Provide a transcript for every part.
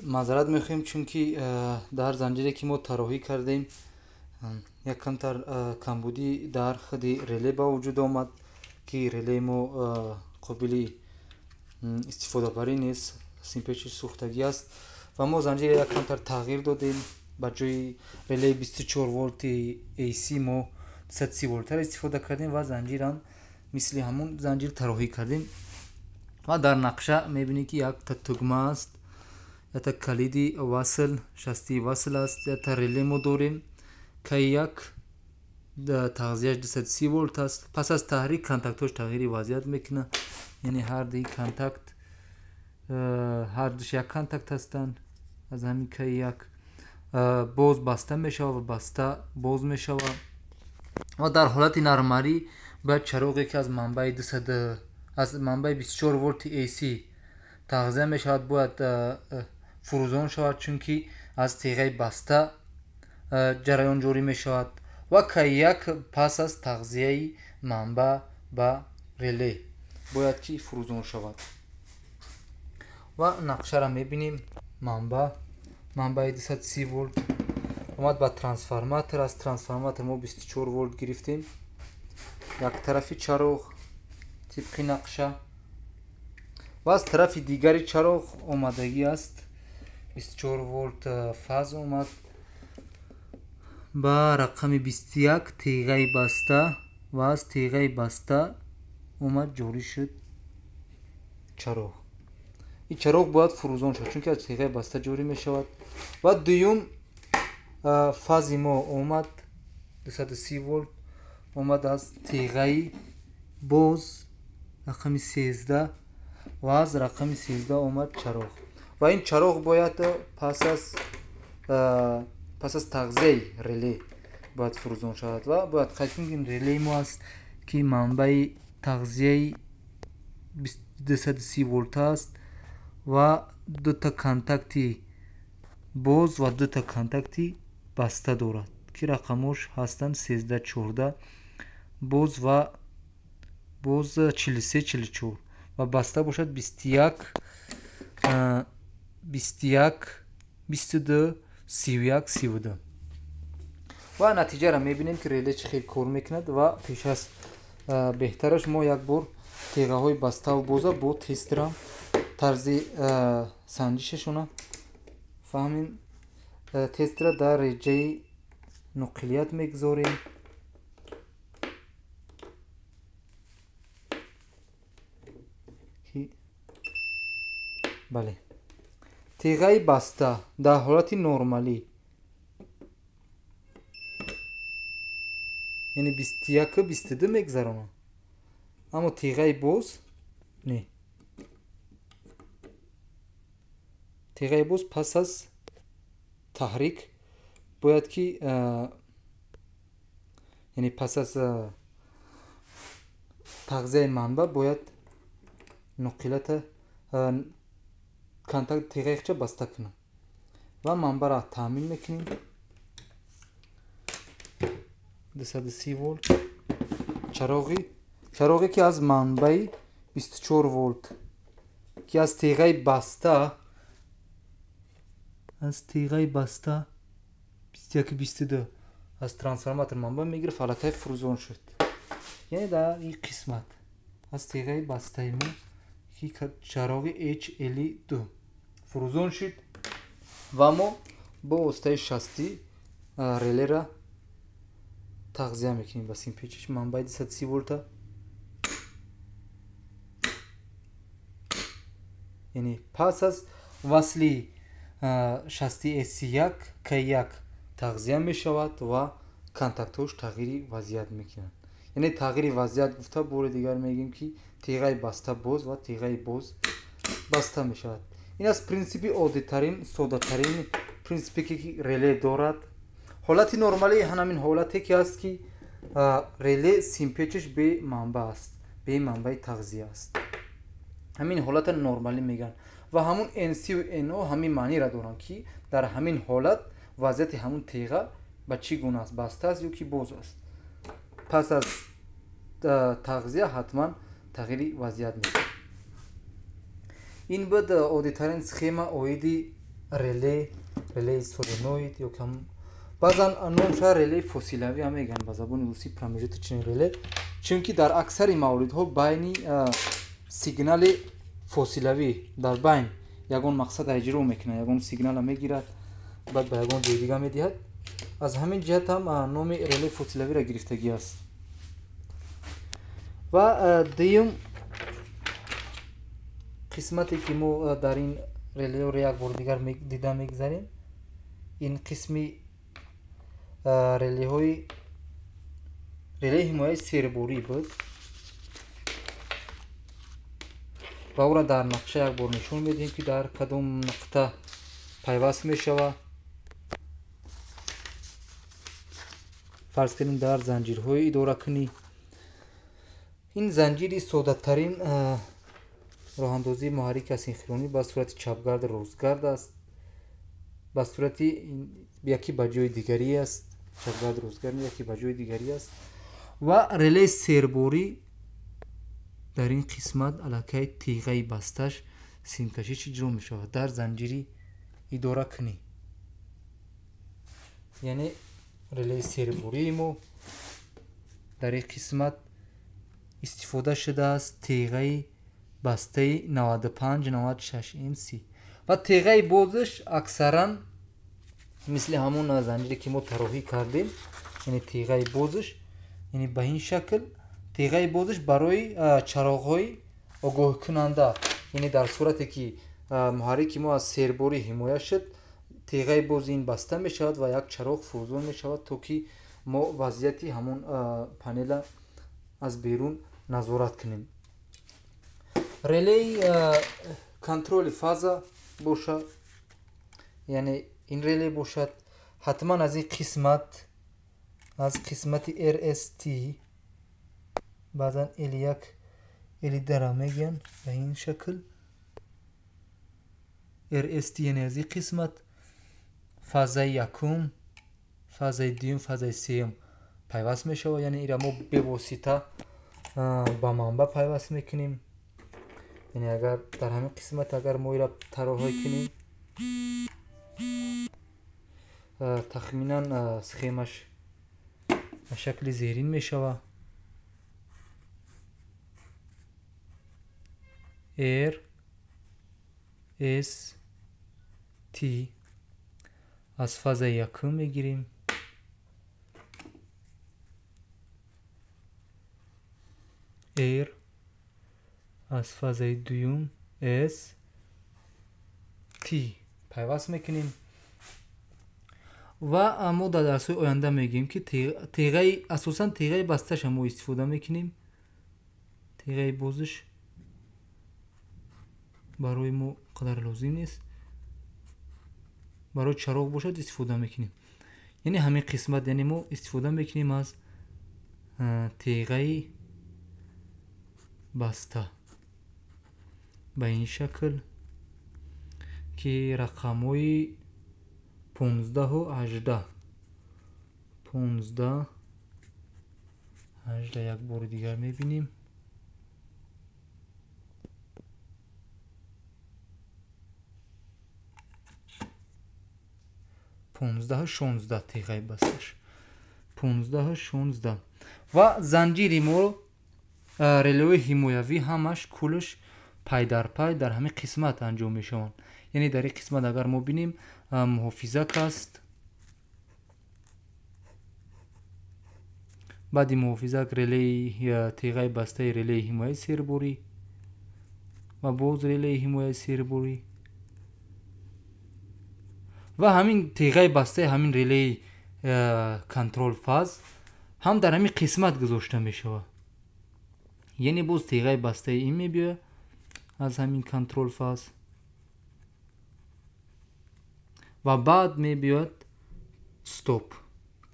Мазарат мехоҳем, чунки дар занҷире ки мо тарроҳӣ кардем як камтар камбудӣ дар худи реле ба вуҷуд омад, ки релеи мо қобили истифодабарӣ нест, симпечиш сӯхтагӣ аст ва мо занҷире як камтар тағйир додем. Ба ҷои релеи 24 волти AC мо 230 волтаро истифода кардем ва занҷирам мисли ҳамун занҷир тарроҳӣ кардем. ва дар нақша мебинед ки якта тугма аст, якта калиди васл, шастии васл аст, якта реле мо дорем, ки як тағзияш 230 волт аст. Пас аз таҳрик контактҳош тағйири вазъият мекунад, яъне ҳар дуи контакт, ҳар душ як контакт ҳастанд. аз ҳамин ки як боз баста мешавад ва баста боз мешавад. ва дар ҳолати нормалӣ бояд чароғе ки аз манбаи 24 волти AC тағзия мешавад бояд фурӯзон шавад, чунки аз теғаи баста ҷараён ҷорӣ мешавад ва як пас аз тағзияи манба ба реле бояд ки фурӯзон шавад. ва нақшаро мебинем. манбаи 230 волт омад ба трансформатор. аз трансформатор мо 24 волт гирифтем. як тарафи чароғ тибқи нақша ва аз тарафи дигари чароғ омадагӣ аст. 24 волт фаз омад ба рақами 21 теғаи баста ва аз теғаи баста омад ҷорӣ шуд чароғ. ин чароғ бояд фурӯзон шавад, чунки аз теғаи баста ҷорӣ мешавад. ва дуюм фази мо омад 230 волт омад аз теғаи боз рақами 13 ва аз рақами 13 омад чароғ. ва ин чароғ бояд пас аз тағзияи реле бояд фурӯзон шавад ва бояд қайд кунем ин релеи мо аст ки манбаи тағзияи 230 волта аст ва дута контакти боз ва дута контакти баста дорад, ки рақамош ҳастанд 13-14 боз ва 43-44 ва баста бошад 21-22-31-32. ва натиҷаро мебинем ки реле чӣ хел кор мекунад. ва пеш аз беҳтараш мо як бор теғаҳои баставу боза бо тестера тарзи санҷишашона фаҳмем. тестера дар реҷаи нуқилият мегузорем. бале, теғаи баста дар ҳолати нормалӣ, яъне 21-22 мегузаронам, аммо теғаи боз не. теғаи боз пас аз таҳрик бояд ки яъне пас аз тағзияи манба бояд нуқилата контакт теғаихча баста кунад ва манбаро таъмин мекунем. 230 волт чароғе ки аз манбаи 24 волт ки аз теғаи баста 21-22 аз трансформатор манба мегирифт, аллакай фурӯзон шуд. яъне дар ин қисмат аз теғаи бастаи мо ки чароғи HL2 фурӯзон шуд ва мо бо воситаи шастӣ релера тағзия мекунем ба симпечиш манбаи 230 волта. яъне пас аз васли шасти AC1 K1 тағзия мешавад ва контактҳош тағйири вазъият мекунанд. яъне тағйири вазъият гуфта бори дигар мегӯем ки теғаи баста боз ва теғаи боз баста мешавад. ин аст принсипи оддитарин, соддатарин принсипе ки реле дорад. ҳолати нормалии ҳамин ҳолате ки аст ки реле симпечиш бе манба аст, бе манбаи тағзия аст. ҳамин ҳолата нормалӣ мегӯянд ва ҳамун NC ва NO ҳамин маъниро доранд ки дар ҳамин ҳолат вазъияти ҳамун теға ба чӣ гуна аст, баста аст ё ки боз аст. пас аз тағзия ҳатман тағйири вазъият мешавад. ин буд оддитарин схема оиди реле соленоид ё кам баъзан номша релеи фосилавӣ ҳам мегӯянд ба забони русӣ промежуточный реле, чунки дар аксари мавридҳо байни сигнали фосилавӣ дар байн ягон мақсад иҷро мекунад, ягон сигнала мегирад, баъд ба ягон ҷои дига медиҳад. аз ҳамин ҷиҳат ҳам номи релеи фосилавиро гирифтагӣ аст. ва дуюм қисмате ки мо дар ин релеҳоро як бори дигар дида мегзарем, ин қисми релеи ҳимояи серборӣ буд ва ӯро дар нақша як бор нишон медиҳем ки дар кадом нуқта пайваст мешавад. фарз кунем дар занҷирҳои идоракунӣ. ин занҷири соддатарин роҳандозии муҳаррики асинхронӣ ба сурати чапгард ростгард аст, ба сурати яки ба ҷои дигарӣ аст, чапгард ростгард яки ба ҷои дигарӣ аст. ва релеи серборӣ дар ин қисмат аллакай тиғаи басташ симкашиш иҷро мешавад дар занҷири идоракунӣ. яъне релеи сербории мо дар ин қисмат истифода шудааст тиғаи бастаи 95-96 мс ва тиғаи бозаш аксаран мисли ҳамон занҷире ки мо тароҳӣ кардем, яъне тиғаи бозаш яъне ба ин шакл тиғаи бозаш барои чароғҳои огоҳкунанда, яъне дар сурате ки муҳаррики мо аз серборӣ ҳимоя шуд, тиғаи бози ин баста мешавад ва як чароғ фурӯзон мешавад, то ки мо вазъияти ҳамон панела аз берун назорат кунем. релеи контроли фаза бошад, яъне ин реле бошад ҳатман аз ин қисмат, аз қисмати RST баъзан L1 L2 мегӯянд ба ин шакл RST, яъне аз ин қисмат фазаи якум, фазаи дуюм, фазаи сеюм пайваст мешавад, яъне ира мо бевосита ба манбаъ пайваст мекунем. яъне агар дар ҳамин қисмат агар мо ира тароҳӣ кунем, тахминан схемаш ба шакли зерин мешавад. RST аз фазаи якум мегирем, R аз фазаи дуюм ST пайваст мекунем. ва мо дар дарсҳои оянда мегӯем ки тиғаи асосан тиғаи басташа мо истифода мекунем. тиғаи бозаш барои мо қадар лозим нест, барои чароғ бошад истифода мекунем. яъне ҳамин қисмат, яъне мо истифода мекунем аз тиғаи баста ба ин шакл ки рақамҳои 15-у 18 як бори дигар мебинем. 15-16 тиғаи басташ, 15-16 ва занҷири мо релеҳои ҳимоявӣ ҳамаш кулаш пайдарпай дар ҳамин қисмат анҷом мешаванд. яъне дар ин қисмат агар мо бинем муҳофизак аст, баъди муҳофизак релеи тиғаи бастаи релеи ҳимояи серборӣ ва боз релеи ҳимояи серборӣ ва ҳамин тиғаи бастаи ҳамин релеи контрол фаз ҳам дар ҳамин қисмат гузошта мешавад. яъне боз тиғаи бастаи ин мебиёяд аз ҳамин контрол фаз ва баъд мебиёяд стоп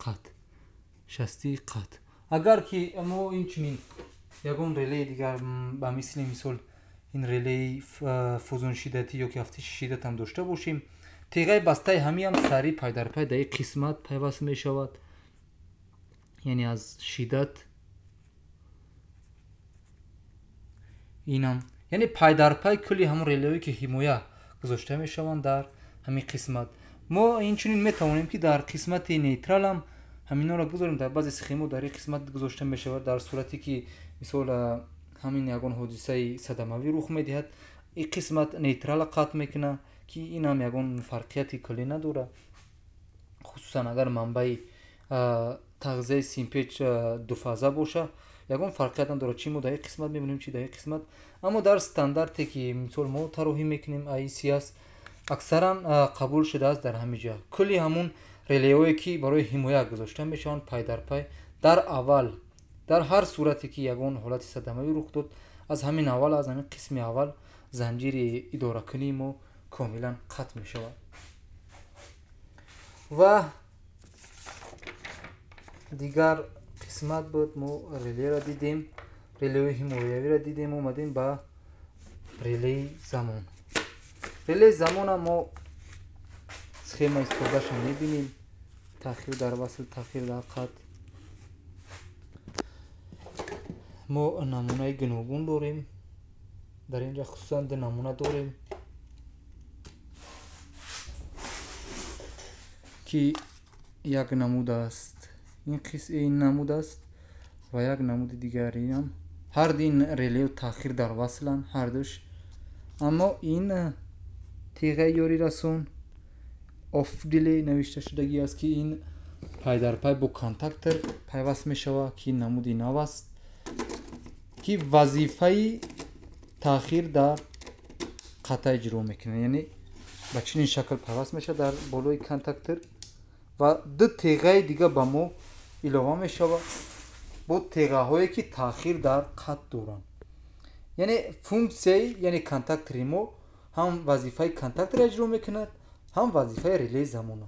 қат, шастии қат. агар ки мо инчунин ягон релеи дигар ба мисли мисол ин релеи фузуншиддатӣ ё ки афтиши шиддат ҳам дошта бошем, тиғаи бастаи ҳамиам сари пайдарпай дар ин қисмат пайваст мешавад, яъне аз шиддат инам, яъне пайдарпай кулли ҳамон релеҳое ки ҳимоя гузошта мешаванд дар ҳамин қисмат мо инчунин метавонем ки дар қисмати нейтрал ҳам ҳаминора гузорем. дар баъзе схемо дар ин қисмат гузошта мешавад дар сурате ки мисол ҳамин ягон ҳодисаи садамавӣ рух медиҳад, ин қисмат нейтрала қатъ мекунад ки ин ҳам ягон фарқияти куллӣ надорад. хусусан агар манбаи тағзияи симпеч дуфаза боша, ягон фарқият надорад чи мо дар ин қисмат мебинем чи дар ин қисмат. аммо дар стандарте ки мисол мо тароҳӣ мекунем IEC аст, аксаран қабул шудааст дар ҳамин ҷо кулли ҳамун релеҳое ки барои ҳимоя гузошта мешаванд пай дар пай дар аввал дар ҳар сурате ки ягон ҳолати садамавӣ рух дод, аз ҳамин аввал аз ҳамин қисми аввал занҷири идоракунии мо комилан қатъ мешавад. ва дигар қисмат буд, мо релеро дидем, релеҳои ҳимоявиро дидем, омадем ба релеи замон. релеи замона мо схема истифодаша мебинем, таъхир дар васл, таъхир дар қатъ. мо намунаи гуногун дорем, дар ин ҷо хусусан ду намуна дорем ки як намуд аст, ин намуд аст ва як намуди дигаринам. ҳар ду ин релеҳу таъхир дар васланд ҳардуш, аммо ин тиғаи ёрирасон оф дилей навишта шудагӣ аст ки ин пай дар пай бо контактор пайваст мешавад ки ин намуди нав аст ки вазифаи таъхир дар қатъа иҷро мекунад, яъне ба чунин шакл пайваст мешавад дар болои контактор ва ду теғаи дига ба мо илова мешавад бо теғаҳое ки таъхир дар қатъ доранд. яъне функсияи яъне контактори мо ҳам вазифаи контакторро иҷро мекунад, ҳам вазифаи релеи замона.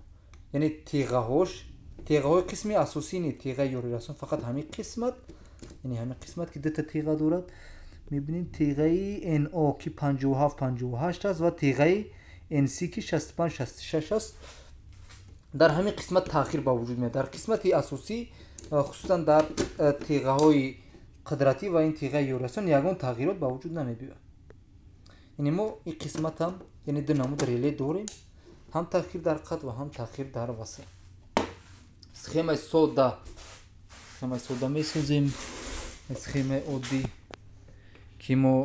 яъне теғаҳои қисми асосӣ не теғаи ёрирасон фақат ҳамин қисмат, яъне ҳамин қисмат ки дута теға дорад. мебинем теғаи NO ки 57-58 аст ва теғаи NC ки 65-66 аст. дар ҳамин қисмат таъхир ба вуҷуд меояд. дар қисмати асосӣ хусусан дар теғаҳои қудратӣ ва ин теғаи ёрирасон ягон тағйирот ба вуҷуд намебиёяд. яъне мо ин қисматам яъне ду намуд реле дорем, ҳам таъхир дар қатъ ва ҳам таъхир дар васл. схемаи сода месозем, схемаи оддӣ ки мо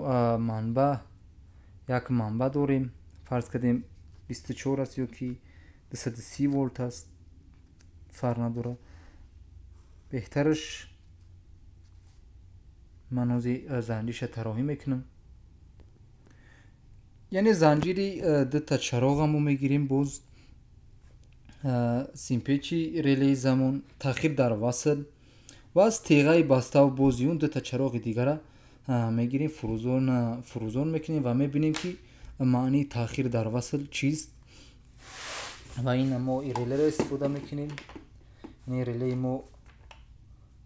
як манба дорем, фарз кардем 24 аст ё ки 230 волт аст, фарқ надорад. беҳтараш ман ҳозир занҷирша тароҳӣ мекунам. яъне занҷири дута чароға мо мегирем, боз симпечи релеи замон, таъхир дар васл ва аз теғаи баставу бози он дута чароғи дигара мегирем, фурӯзон мекунем ва мебинем ки маънии таъхир дар васл чист. ва ин мо релеро истифода мекунем. яъне релеи мо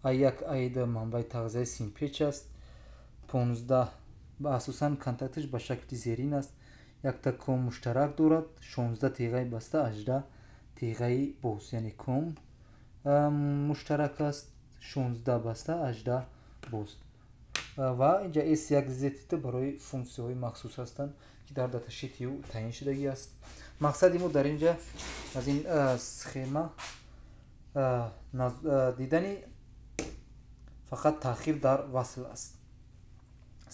як айда манбаи тағзияи симпеч аст, 15 ба асосан контакташ ба шакли зерин аст, якта ком муштарак дорад, 16 теғаи баста, 18 теғаи боз, яъне ком муштарак аст, 16 баста, 18 боз. ва инҷа S1 Z2 барои функсияҳои махсус ҳастанд ки дар даташити ӯ таъин шудагӣ аст. мақсади мо дар инҷа аз ин схема дидани фақат таъхир дар васл аст.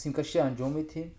симкашӣ анҷом медиҳем.